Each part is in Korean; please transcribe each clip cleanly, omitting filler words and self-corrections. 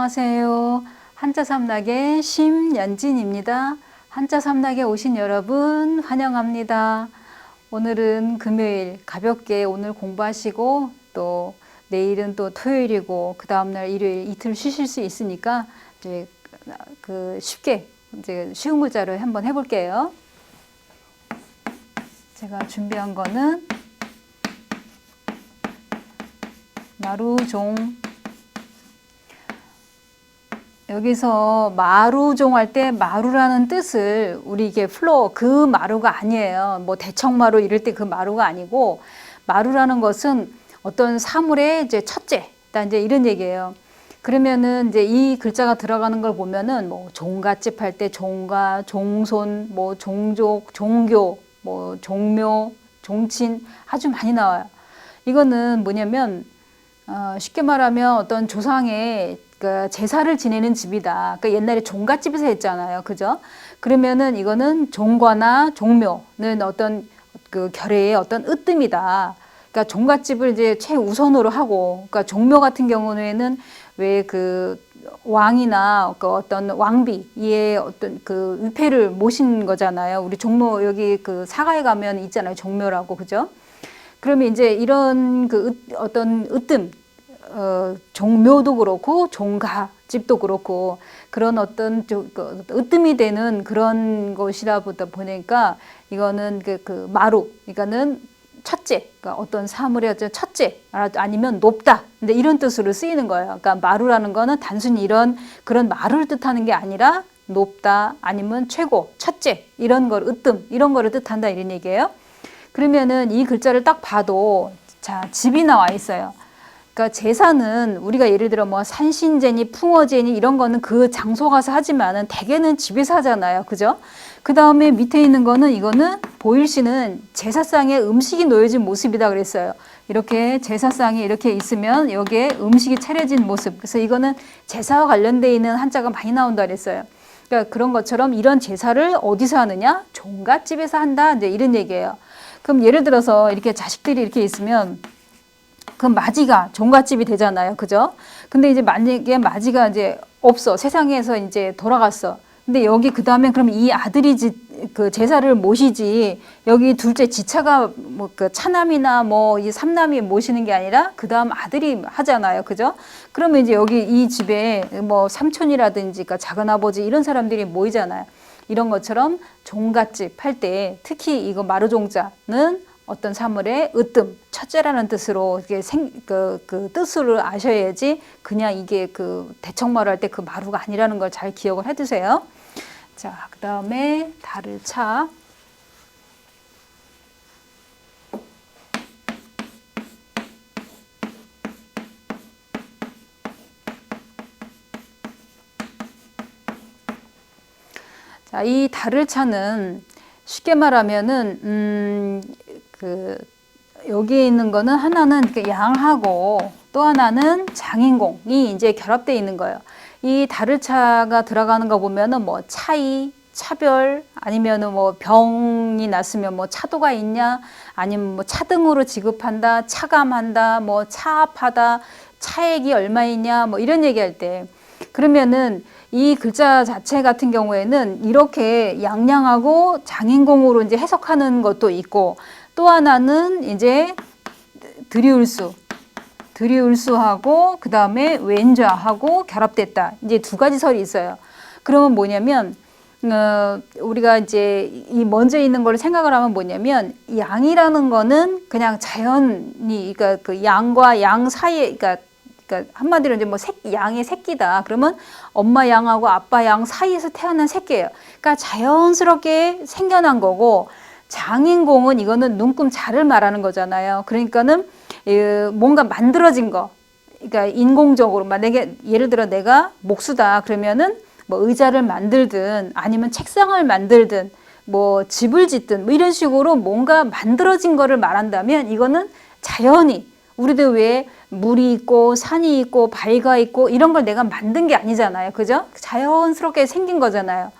안녕하세요. 한자삼락의 심연진입니다. 한자삼락에 오신 여러분 환영합니다. 오늘은 금요일 가볍게 오늘 공부하시고 또 내일은 또 토요일이고 그 다음날 일요일 이틀 쉬실 수 있으니까 이제 쉽게 이제 쉬운 글자로 한번 해볼게요. 제가 준비한 거는 마루종. 여기서 마루종 할 때 마루라는 뜻을 우리 이게 플로어 그 마루가 아니에요. 뭐 대청마루 이럴 때 그 마루가 아니고 마루라는 것은 어떤 사물의 이제 첫째, 이제 이런 얘기예요. 그러면은 이제 이 글자가 들어가는 걸 보면은 뭐 종갓집 할 때 종가, 종손, 뭐 종족, 종교, 뭐 종묘, 종친 아주 많이 나와요. 이거는 뭐냐면 쉽게 말하면 어떤 조상의 제사를 지내는 집이다. 그러니까 옛날에 종갓집에서 했잖아요. 그죠? 그러면은 이거는 종과나 종묘는 어떤 그 결의의 어떤 으뜸이다. 그러니까 종갓집을 이제 최우선으로 하고, 그러니까 종묘 같은 경우에는 왜 그 왕이나 그 어떤 왕비의 어떤 그 위패를 모신 거잖아요. 우리 종묘 여기 그 사가에 가면 있잖아요. 종묘라고. 그죠? 그러면 이제 이런 그 어떤 으뜸, 종묘도 그렇고 종가집도 그렇고 그런 어떤 으뜸이 되는 그런 것이라 보니까 이거는 그 마루, 그러니까는 첫째, 그러니까 어떤 사물의 어떤 첫째 아니면 높다. 근데 이런 뜻으로 쓰이는 거예요. 그러니까 마루라는 거는 단순히 그런 마루를 뜻하는 게 아니라 높다 아니면 최고, 첫째 이런 걸 으뜸 이런 거를 뜻한다 이런 얘기예요. 그러면은 이 글자를 딱 봐도 자 집이 나와 있어요. 그러니까 제사는 우리가 예를 들어 뭐 산신제니 풍어제니 이런 거는 그 장소 가서 하지만은 대개는 집에서 하잖아요. 그죠? 그 다음에 밑에 있는 거는 이거는 보일시는 제사상에 음식이 놓여진 모습이다 그랬어요. 이렇게 제사상에 이렇게 있으면 여기에 음식이 차려진 모습. 그래서 이거는 제사와 관련되어 있는 한자가 많이 나온다 그랬어요. 그러니까 그런 것처럼 이런 제사를 어디서 하느냐? 종갓집에서 한다. 이제 이런 얘기예요. 그럼 예를 들어서 이렇게 자식들이 이렇게 있으면 그럼 맞이가 종갓집이 되잖아요. 그죠? 근데 이제 만약에 맞이가 이제 없어. 세상에서 이제 돌아갔어. 근데 여기 그 다음에 그럼 이 아들이 그 제사를 모시지 여기 둘째 지차가 뭐 그 차남이나 뭐 이 삼남이 모시는 게 아니라 그 다음 아들이 하잖아요. 그죠? 그러면 이제 여기 이 집에 뭐 삼촌이라든지 그러니까 작은아버지 이런 사람들이 모이잖아요. 이런 것처럼 종갓집 할 때 특히 이거 마루종자는 어떤 사물의 으뜸, 첫째라는 뜻으로 그 뜻을 아셔야지 그냥 이게 그 대청마루 할 때 그 마루가 아니라는 걸 잘 기억을 해두세요. 자, 그 다음에 달을 차. 자, 이 달을 차는 쉽게 말하면은 여기에 있는 거는 하나는 양하고 또 하나는 장인공이 이제 결합되어 있는 거예요. 이 다르차가 들어가는 거 보면은 뭐 차이, 차별 아니면은 뭐 병이 났으면 뭐 차도가 있냐 아니면 뭐 차등으로 지급한다, 차감한다, 뭐 차압하다, 차액이 얼마 있냐 뭐 이런 얘기할 때 그러면은 이 글자 자체 같은 경우에는 이렇게 양양하고 장인공으로 이제 해석하는 것도 있고 또 하나는 이제 드리울수하고 그 다음에 왼좌하고 결합됐다. 이제 두 가지 설이 있어요. 그러면 뭐냐면 우리가 이제 이 먼저 있는 걸 생각을 하면 뭐냐면 양이라는 거는 그냥 자연이 그러니까 그 양과 양 사이에 그러니까 한마디로 이제 뭐 양의 새끼다. 그러면 엄마 양하고 아빠 양 사이에서 태어난 새끼예요. 그러니까 자연스럽게 생겨난 거고 장인공은 이거는 눈금자를 말하는 거잖아요. 그러니까는 뭔가 만들어진 거. 그러니까 인공적으로 만약에 예를 들어 내가 목수다 그러면은 뭐 의자를 만들든 아니면 책상을 만들든 뭐 집을 짓든 뭐 이런 식으로 뭔가 만들어진 거를 말한다면 이거는 자연히 우리도 왜 물이 있고 산이 있고 바위가 있고 이런 걸 내가 만든 게 아니잖아요. 그죠? 자연스럽게 생긴 거잖아요.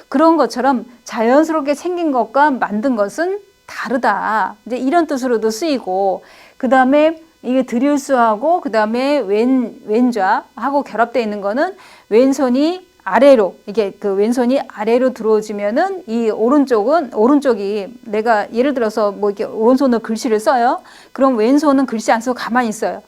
그런 것처럼 자연스럽게 생긴 것과 만든 것은 다르다. 이제 이런 뜻으로도 쓰이고 그 다음에 이게 드릴수하고 그다음에 왼좌하고 결합되어 있는 거는 왼손이 아래로, 이게 그 왼손이 아래로 들어오지면은 이 오른쪽이 내가 예를 들어서 뭐 이렇게 오른손으로 글씨를 써요. 그럼 왼손은 글씨 안 쓰고 가만히 있어요.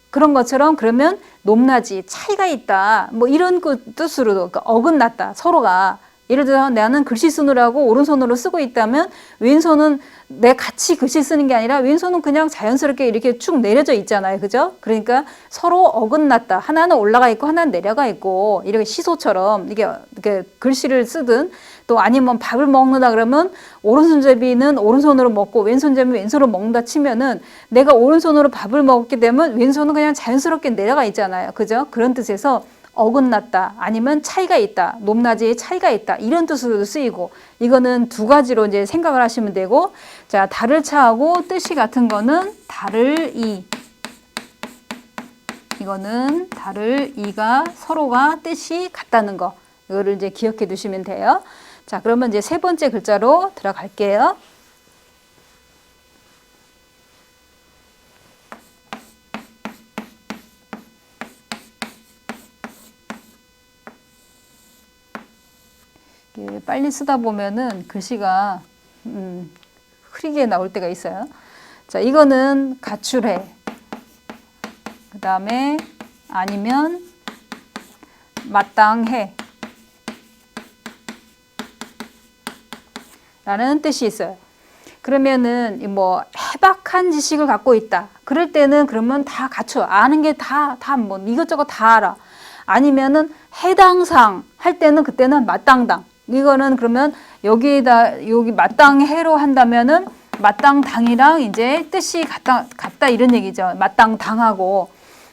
그런 것처럼 그러면 높낮이 차이가 있다. 뭐 이런 그 뜻으로도 그러니까 어긋났다. 서로가. 예를 들어서 나는 글씨 쓰느라고 오른손으로 쓰고 있다면 왼손은 내 같이 글씨 쓰는 게 아니라 왼손은 그냥 자연스럽게 이렇게 쭉 내려져 있잖아요. 그죠? 그러니까 서로 어긋났다. 하나는 올라가 있고 하나는 내려가 있고 이렇게 시소처럼 이렇게 글씨를 쓰든 또 아니면 밥을 먹는다 그러면 오른손잡이는 오른손으로 먹고 왼손잡이는 왼손으로 먹는다 치면은 내가 오른손으로 밥을 먹게 되면 왼손은 그냥 자연스럽게 내려가 있잖아요. 그죠? 그런 뜻에서 어긋났다 아니면 차이가 있다 높낮이의 차이가 있다 이런 뜻으로도 쓰이고 이거는 두 가지로 이제 생각을 하시면 되고 자 달을 차하고 뜻이 같은 거는 달을 이 이거는 달을 이가 서로가 뜻이 같다는 거 이거를 이제 기억해 두시면 돼요. 자 그러면 이제 세 번째 글자로 들어갈게요. 빨리 쓰다 보면은 글씨가 흐리게 나올 때가 있어요. 자, 이거는 가출해. 그 다음에 아니면 마땅해. 라는 뜻이 있어요. 그러면은 뭐 해박한 지식을 갖고 있다. 그럴 때는 그러면 다 갖춰. 아는 게 다 뭐 이것저것 다 알아. 아니면은 해당상 할 때는 그때는 마땅당. 이거는 그러면 여기 마땅해로 한다면은 마땅당이랑 이제 뜻이 같다 이런 얘기죠. 마땅당하고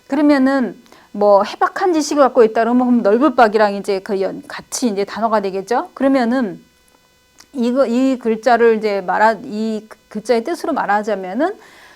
그러면은 뭐 해박한 지식을 갖고 있다 그러면 넓을박이랑 이제 같이 이제 단어가 되겠죠. 그러면은 이 글자를 이제 이 글자의 뜻으로 말하자면은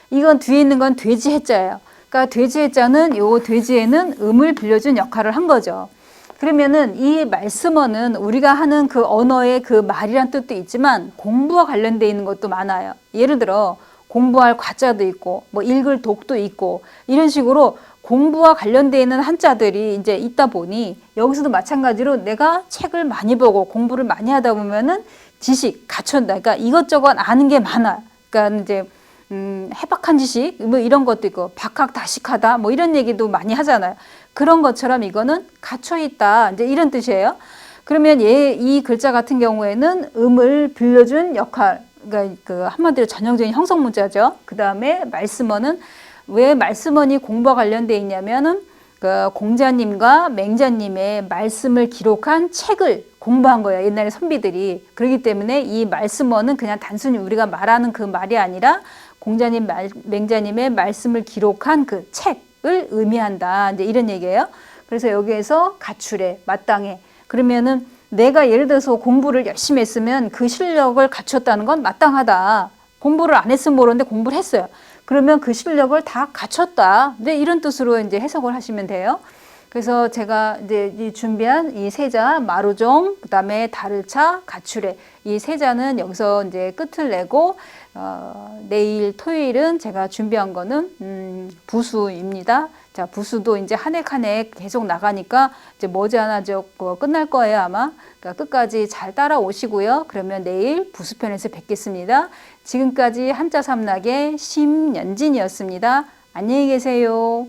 이건 뒤에 있는 건 돼지 해자예요. 그러니까 돼지 해자는 요 돼지에는 음을 빌려준 역할을 한 거죠. 그러면은 이 말씀어는 우리가 하는 그 언어의 그 말이란 뜻도 있지만 공부와 관련되어 있는 것도 많아요. 예를 들어 공부할 과자도 있고 뭐 읽을 독도 있고 이런 식으로 공부와 관련되어 있는 한자들이 이제 있다 보니 여기서도 마찬가지로 내가 책을 많이 보고 공부를 많이 하다 보면은 지식 갖춘다. 그러니까 이것저것 아는 게 많아. 그러니까 이제 해박한 지식 뭐 이런 것도 있고 박학다식하다 뭐 이런 얘기도 많이 하잖아요. 그런 것처럼 이거는 갇혀 있다. 이제 이런 뜻이에요. 그러면 이 글자 같은 경우에는 음을 빌려준 역할, 그러니까 그 한마디로 전형적인 형성 문자죠. 그 다음에 말씀어는 왜 말씀어니 공부와 관련돼 있냐면은 그 공자님과 맹자님의 말씀을 기록한 책을 공부한 거예요. 옛날에 선비들이. 그렇기 때문에 이 말씀어는 그냥 단순히 우리가 말하는 그 말이 아니라 공자님, 맹자님의 말씀을 기록한 그 책을 의미한다. 이제 이런 얘기예요. 그래서 여기에서 가출해, 마땅해. 그러면은 내가 예를 들어서 공부를 열심히 했으면 그 실력을 갖췄다는 건 마땅하다. 공부를 안 했으면 모르는데 공부를 했어요. 그러면 그 실력을 다 갖췄다. 이제 이런 뜻으로 이제 해석을 하시면 돼요. 그래서 제가 이제 준비한 이 세자 마루종, 그다음에 달을차, 가출해 이 세자는 여기서 이제 끝을 내고 내일 토요일은 제가 준비한 거는 부수입니다. 자, 부수도 이제 한 획 한 획 계속 나가니까 이제 머지않아 끝날 거예요, 아마. 그러니까 끝까지 잘 따라오시고요. 그러면 내일 부수편에서 뵙겠습니다. 지금까지 한자 삼락의 심연진이었습니다. 안녕히 계세요.